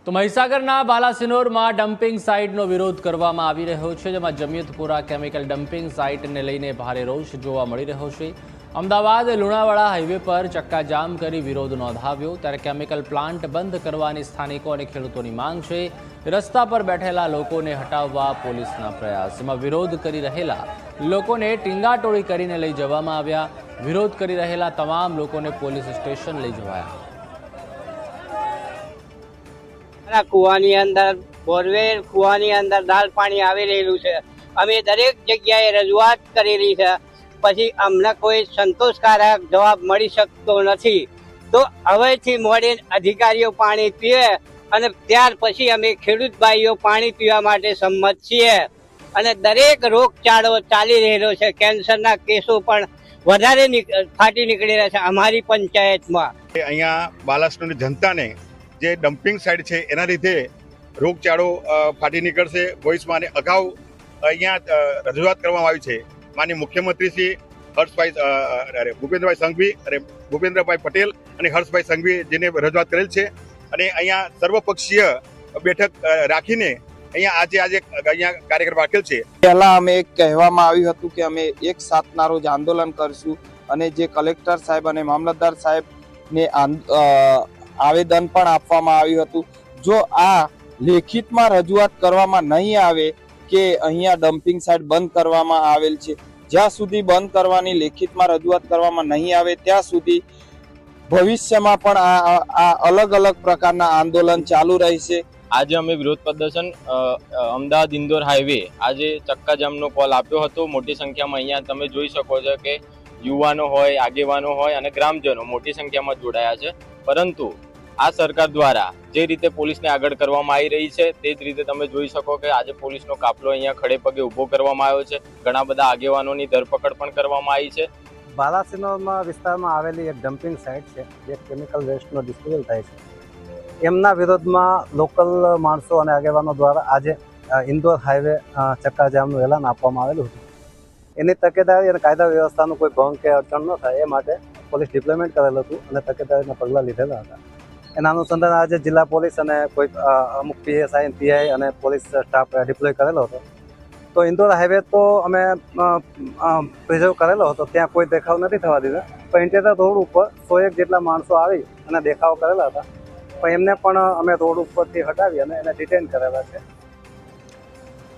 તો મહીસાગરના બાલાસિનોરમાં ડમ્પિંગ સાઇટનો વિરોધ કરવામાં આવી રહ્યો છે, જેમાં જમિયતપુરા કેમિકલ ડમ્પિંગ સાઇટને લઈને ભારે રોષ જોવા મળી રહ્યો છે। અમદાવાદ લુણાવાડા હાઈવે પર ચક્કાજામ કરી વિરોધ નોંધાવ્યો, ત્યારે કેમિકલ પ્લાન્ટ બંધ કરવાની સ્થાનિકો અને ખેડૂતોની માંગ છે। રસ્તા પર બેઠેલા લોકોને હટાવવા પોલીસના પ્રયાસ, જેમાં વિરોધ કરી રહેલા લોકોને ટીંગાટોળી કરીને લઈ જવામાં આવ્યા। વિરોધ કરી રહેલા તમામ લોકોને પોલીસ સ્ટેશન લઈ જવાયા। કુવાની અંદર બોરવેલ કુવાની અંદર દાળ પાણી આવી રહેલું છે। અમે દરેક જગ્યાએ રજૂઆત કરેલી છે, પછી અમને કોઈ સંતોષકારક જવાબ મળી શકતો નથી। તો હવેથી મોડીને અધિકારીઓ પાણી પીવે અને ત્યાર પછી અમે ખેડૂત ભાઈઓ પાણી પીવા માટે સંમત છીએ। અને દરેક રોગચાળો ચાલી રહેલો છે, કેન્સરના કેસો પણ વધારે ફાટી નીકળી રહ્યા છે અમારી પંચાયતમાં। અહીંયા બાલાસિનોરની જનતાને જે ડમ્પિંગ સાઇટ છે એના લીધે રોગચાળો ફાટી નીકળશે ભવિષ્યમાં। અને અગાઉ અહીંયા રજૂઆત કરવામાં આવી છે માનનીય મુખ્યમંત્રી શ્રી ભૂપેન્દ્રભાઈ પટેલ અને હર્ષભાઈ સંઘવી જેને રજૂઆત કરેલ છે। અને અહીંયા સર્વપક્ષીય બેઠક રાખીને અહીંયા આજે કાર્યક્રમ રાખેલ છે। પહેલા અમે કહેવામાં આવ્યું હતું કે અમે 1/7ના રોજ આંદોલન કરશું અને જે કલેક્ટર સાહેબ અને મામલતદાર સાહેબને આવેદન પણ આપવામાં આવ્યું હતું। જો આ લેખિતમાં રજૂઆત કરવામાં નહીં આવે કે અહીંયા ડમ્પિંગ સાઇટ બંધ કરવામાં આવેલ છે, જ્યાં સુધી બંધ કરવાની લેખિતમાં રજૂઆત કરવામાં નહીં આવે ત્યાં સુધી ભવિષ્યમાં પણ આ અલગ અલગ પ્રકારના આંદોલન ચાલુ રહેશે। આજે અમે વિરોધ પ્રદર્શન અમદાવાદ ઇન્દોર હાઈવે આજે ચક્કાજામનો કોલ આપ્યો હતો। મોટી સંખ્યામાં અહીંયા તમે જોઈ શકો છો કે યુવાનો હોય, આગેવાનો હોય અને ગ્રામજનો મોટી સંખ્યામાં જોડાયા છે। પરંતુ આ સરકાર દ્વારા જે રીતે પોલીસને આગળ કરવામાં આવી રહી છે તે જ રીતે તમે જોઈ શકો કે આજે પોલીસનો કાફલો અહીંયા ખડે પગે ઊભો કરવામાં આવ્યો છે। ઘણા બધા આગેવાનોની ધરપકડ પણ કરવામાં આવી છે। બાલાસિનોરમાં વિસ્તારમાં આવેલી એક ડમ્પિંગ સાઇટ છે, જે કેમિકલ વેસ્ટનો ડિસ્પોઝલ થાય છે, એમના વિરોધમાં લોકલ માણસો અને આગેવાનો દ્વારા આજે ઇન્દોર હાઈવે ચક્કાજામનું એલાન આપવામાં આવેલું હતું। એની તકેદારી અને કાયદા વ્યવસ્થાનું કોઈ ભંગ કે અડચણ ન થાય એ માટે પોલીસ ડિપ્લોયમેન્ટ કરેલું હતું અને તકેદારીના પગલાં લીધેલા હતા। એના અનુસંધાને આજે જિલ્લા પોલીસ અને કોઈ અમુક PSI, PI અને પોલીસ સ્ટાફ ડિપ્લોય કરેલો હતો। તો ઇન્દોર હાઈવે તો અમે પ્રિઝર્વ કરેલો હતો, ત્યાં કોઈ દેખાવ નથી થવા દીધા, પણ ઇન્ટિરિયર રોડ ઉપર 101 જેટલા માણસો આવી અને દેખાવ કરેલા હતા, પણ એમને પણ અમે રોડ ઉપરથી હટાવી અને એને ડિટેન કરેલા છે।